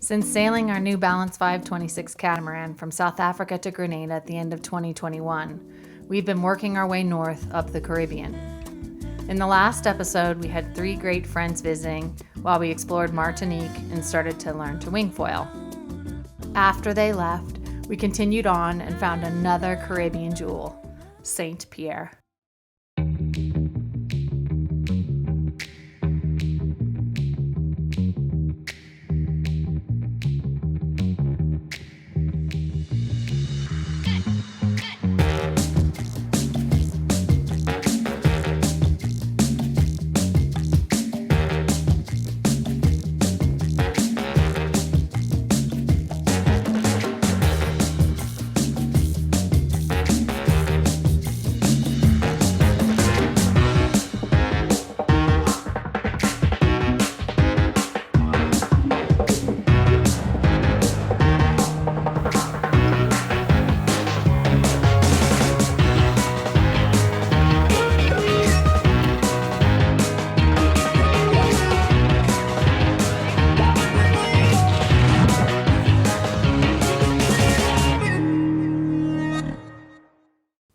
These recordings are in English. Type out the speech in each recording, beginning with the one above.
Since sailing our new Balance 526 catamaran from South Africa to Grenada at the end of 2021, we've been working our way north up the Caribbean. In the last episode, we had 3 great friends visiting while we explored Martinique and started to learn to wingfoil. After they left, we continued on and found another Caribbean jewel, St. Pierre.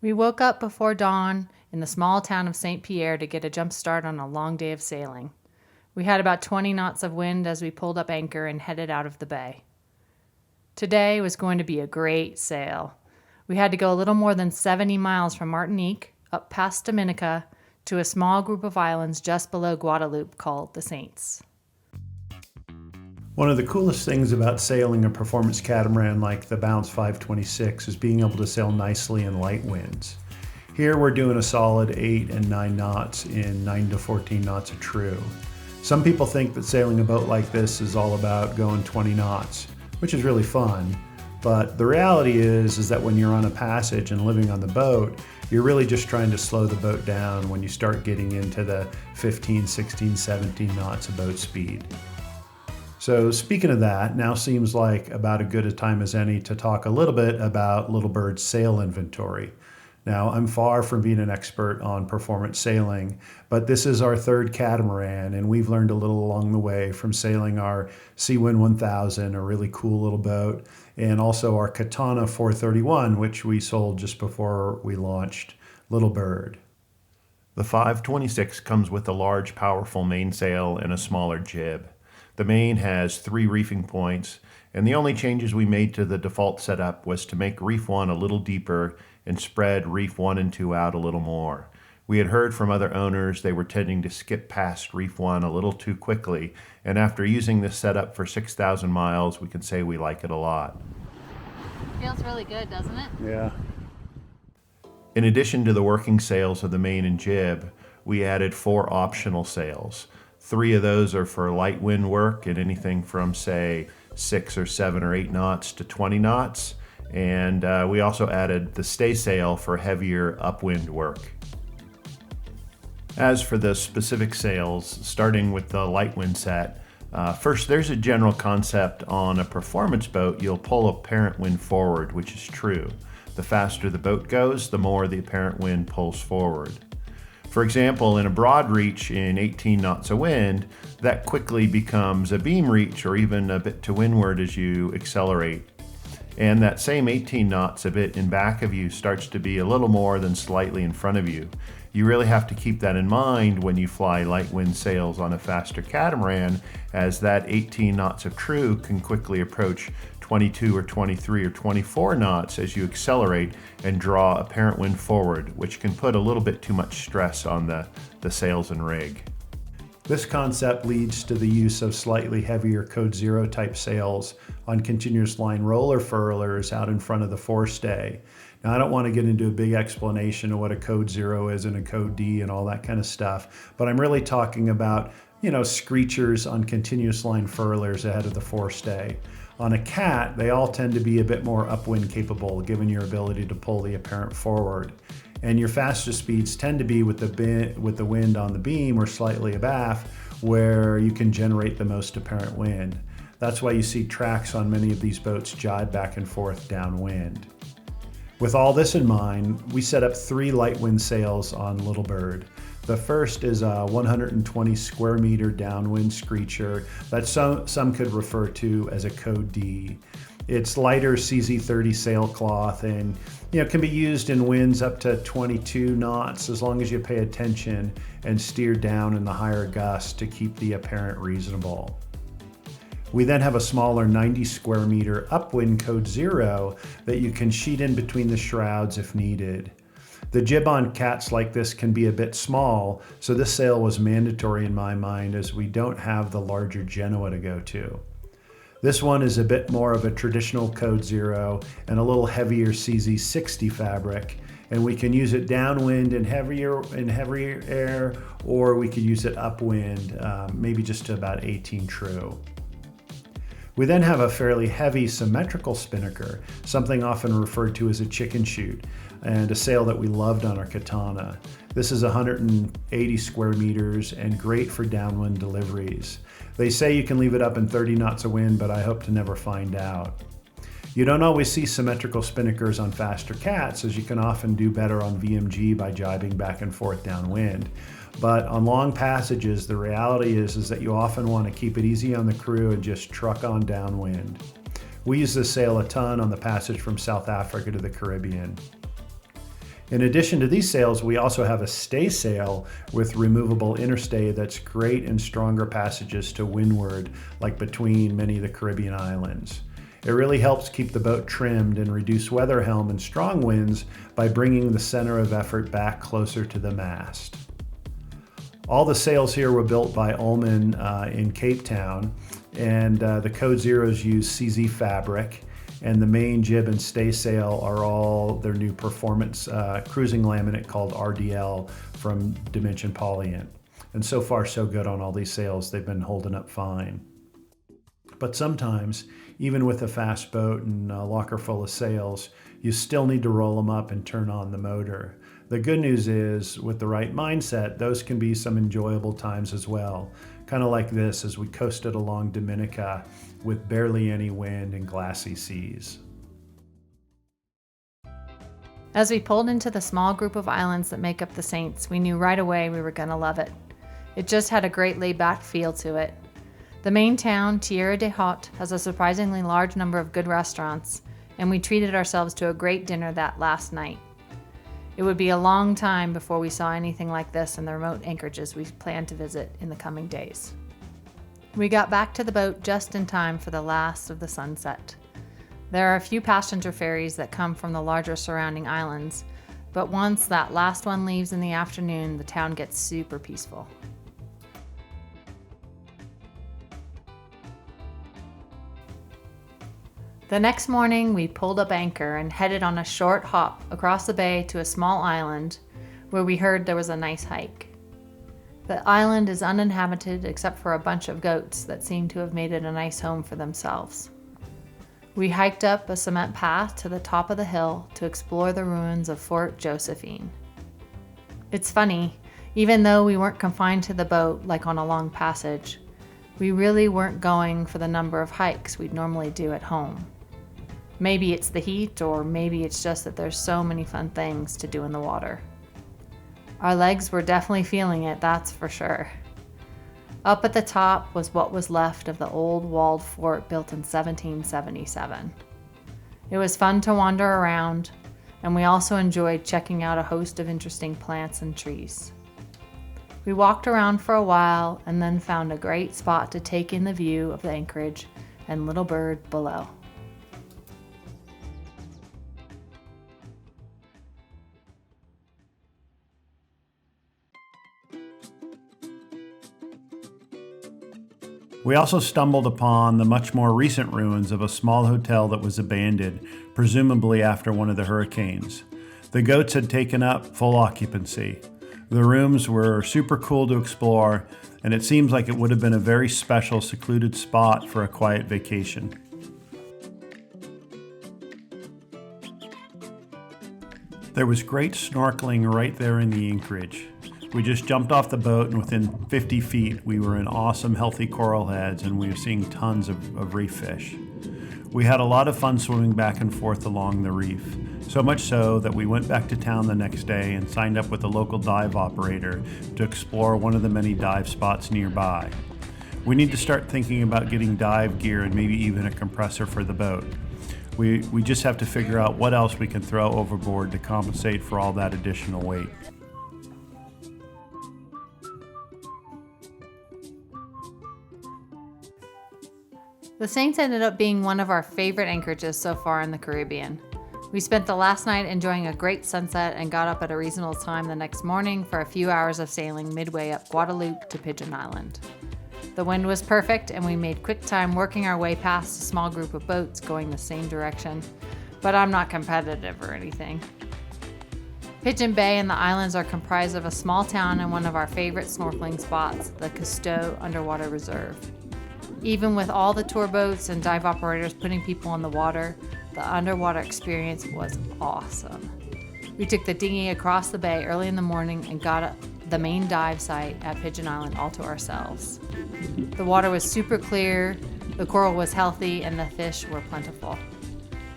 We woke up before dawn in the small town of St. Pierre to get a jump start on a long day of sailing. We had about 20 knots of wind as we pulled up anchor and headed out of the bay. Today was going to be a great sail. We had to go a little more than 70 miles from Martinique, up past Dominica, to a small group of islands just below Guadalupe called the Saints. One of the coolest things about sailing a performance catamaran like the Balance 526 is being able to sail nicely in light winds. Here we're doing a solid 8 and 9 knots in 9 to 14 knots of true. Some people think that sailing a boat like this is all about going 20 knots, which is really fun. But the reality is that when you're on a passage and living on the boat, you're really just trying to slow the boat down when you start getting into the 15, 16, 17 knots of boat speed. So speaking of that, now seems like about as good a time as any to talk a little bit about Little Bird's sail inventory. Now, I'm far from being an expert on performance sailing, but this is our 3rd catamaran, and we've learned a little along the way from sailing our Seawind 1000, a really cool little boat, and also our Katana 431, which we sold just before we launched Little Bird. The 526 comes with a large, powerful mainsail and a smaller jib. The main has 3 reefing points, and the only changes we made to the default setup was to make reef 1 a little deeper and spread reef 1 and 2 out a little more. We had heard from other owners they were tending to skip past reef 1 a little too quickly, and after using this setup for 6,000 miles, we can say we like it a lot. Feels really good, doesn't it? Yeah. In addition to the working sails of the main and jib, we added 4 optional sails. 3 of those are for light wind work and anything from, say, 6 or 7 or 8 knots to 20 knots. And we also added the stay sail for heavier upwind work. As for the specific sails, starting with the light wind set, first there's a general concept on a performance boat, you'll pull apparent wind forward, which is true. The faster the boat goes, the more the apparent wind pulls forward. For example, in a broad reach in 18 knots of wind, that quickly becomes a beam reach or even a bit to windward as you accelerate. And that same 18 knots a bit in back of you starts to be a little more than slightly in front of you. You really have to keep that in mind when you fly light wind sails on a faster catamaran, as that 18 knots of true can quickly approach 22 or 23 or 24 knots as you accelerate and draw apparent wind forward, which can put a little bit too much stress on the sails and rig. This concept leads to the use of slightly heavier Code Zero type sails on continuous line roller furlers out in front of the forestay. Now, I don't want to get into a big explanation of what a Code Zero is and a Code D and all that kind of stuff, but I'm really talking about, screechers on continuous line furlers ahead of the forestay. On a cat, they all tend to be a bit more upwind capable, given your ability to pull the apparent forward. And your fastest speeds tend to be with the wind on the beam or slightly abaft, where you can generate the most apparent wind. That's why you see tracks on many of these boats jibe back and forth downwind. With all this in mind, we set up 3 light wind sails on Little Bird. The first is a 120 square meter downwind screecher that some could refer to as a Code D. It's lighter CZ30 sailcloth and can be used in winds up to 22 knots as long as you pay attention and steer down in the higher gusts to keep the apparent reasonable. We then have a smaller 90 square meter upwind Code Zero that you can sheet in between the shrouds if needed. The jib on cats like this can be a bit small, so this sail was mandatory in my mind as we don't have the larger Genoa to go to. This one is a bit more of a traditional Code Zero and a little heavier CZ60 fabric, and we can use it downwind in heavier air, or we could use it upwind, maybe just to about 18 true. We then have a fairly heavy symmetrical spinnaker, something often referred to as a chicken chute, and a sail that we loved on our Katana. This is 180 square meters and great for downwind deliveries. They say you can leave it up in 30 knots of wind, but I hope to never find out. You don't always see symmetrical spinnakers on faster cats, as you can often do better on VMG by jibing back and forth downwind. But on long passages, the reality is that you often want to keep it easy on the crew and just truck on downwind. We use this sail a ton on the passage from South Africa to the Caribbean. In addition to these sails, we also have a stay sail with removable interstay that's great in stronger passages to windward, like between many of the Caribbean islands. It really helps keep the boat trimmed and reduce weather helm and strong winds by bringing the center of effort back closer to the mast. All the sails here were built by Ullman in Cape Town, and the Code Zeros use CZ fabric, and the main jib and stay sail are all their new performance cruising laminate called RDL from Dimension Polyant. And so far so good on all these sails, they've been holding up fine. But sometimes, even with a fast boat and a locker full of sails, you still need to roll them up and turn on the motor. The good news is, with the right mindset, those can be some enjoyable times as well. Kind of like this as we coasted along Dominica with barely any wind and glassy seas. As we pulled into the small group of islands that make up the Saints, we knew right away we were going to love it. It just had a great laid-back feel to it. The main town, Tierra de Haute, has a surprisingly large number of good restaurants, and we treated ourselves to a great dinner that last night. It would be a long time before we saw anything like this in the remote anchorages we plan to visit in the coming days. We got back to the boat just in time for the last of the sunset. There are a few passenger ferries that come from the larger surrounding islands, but once that last one leaves in the afternoon, the town gets super peaceful. The next morning, we pulled up anchor and headed on a short hop across the bay to a small island where we heard there was a nice hike. The island is uninhabited except for a bunch of goats that seem to have made it a nice home for themselves. We hiked up a cement path to the top of the hill to explore the ruins of Fort Josephine. It's funny, even though we weren't confined to the boat like on a long passage, we really weren't going for the number of hikes we'd normally do at home. Maybe it's the heat, or maybe it's just that there's so many fun things to do in the water. Our legs were definitely feeling it, that's for sure. Up at the top was what was left of the old walled fort built in 1777. It was fun to wander around, and we also enjoyed checking out a host of interesting plants and trees. We walked around for a while and then found a great spot to take in the view of the anchorage and Little Bird below. We also stumbled upon the much more recent ruins of a small hotel that was abandoned, presumably after one of the hurricanes. The goats had taken up full occupancy. The rooms were super cool to explore, and it seems like it would have been a very special, secluded spot for a quiet vacation. There was great snorkeling right there in the anchorage. We just jumped off the boat, and within 50 feet, we were in awesome, healthy coral heads, and we were seeing tons of reef fish. We had a lot of fun swimming back and forth along the reef, so much so that we went back to town the next day and signed up with a local dive operator to explore one of the many dive spots nearby. We need to start thinking about getting dive gear and maybe even a compressor for the boat. We just have to figure out what else we can throw overboard to compensate for all that additional weight. The Saints ended up being one of our favorite anchorages so far in the Caribbean. We spent the last night enjoying a great sunset and got up at a reasonable time the next morning for a few hours of sailing midway up Guadalupe to Pigeon Island. The wind was perfect and we made quick time working our way past a small group of boats going the same direction, but I'm not competitive or anything. Pigeon Bay and the islands are comprised of a small town and one of our favorite snorkeling spots, the Cousteau Underwater Reserve. Even with all the tour boats and dive operators putting people in the water, the underwater experience was awesome. We took the dinghy across the bay early in the morning and got the main dive site at Pigeon Island all to ourselves. The water was super clear, the coral was healthy, and the fish were plentiful.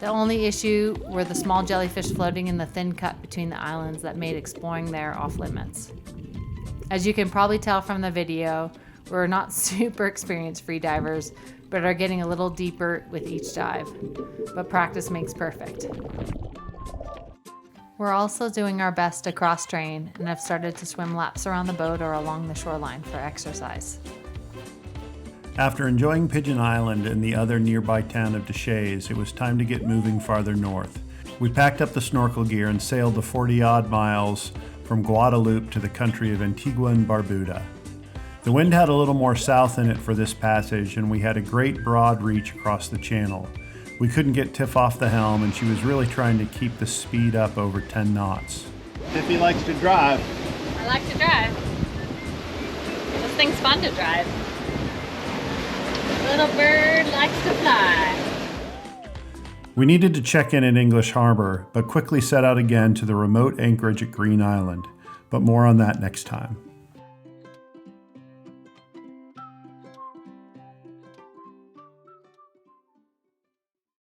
The only issue were the small jellyfish floating in the thin cut between the islands that made exploring there off limits. As you can probably tell from the video, we're not super experienced free divers, but are getting a little deeper with each dive. But practice makes perfect. We're also doing our best to cross-train and have started to swim laps around the boat or along the shoreline for exercise. After enjoying Pigeon Island and the other nearby town of Deschamps, it was time to get moving farther north. We packed up the snorkel gear and sailed the 40-odd miles from Guadalupe to the country of Antigua and Barbuda. The wind had a little more south in it for this passage, and we had a great broad reach across the channel. We couldn't get Tiff off the helm, and she was really trying to keep the speed up over 10 knots. Tiffy likes to drive. I like to drive. This thing's fun to drive. Little bird likes to fly. We needed to check in at English Harbor, but quickly set out again to the remote anchorage at Green Island. But more on that next time.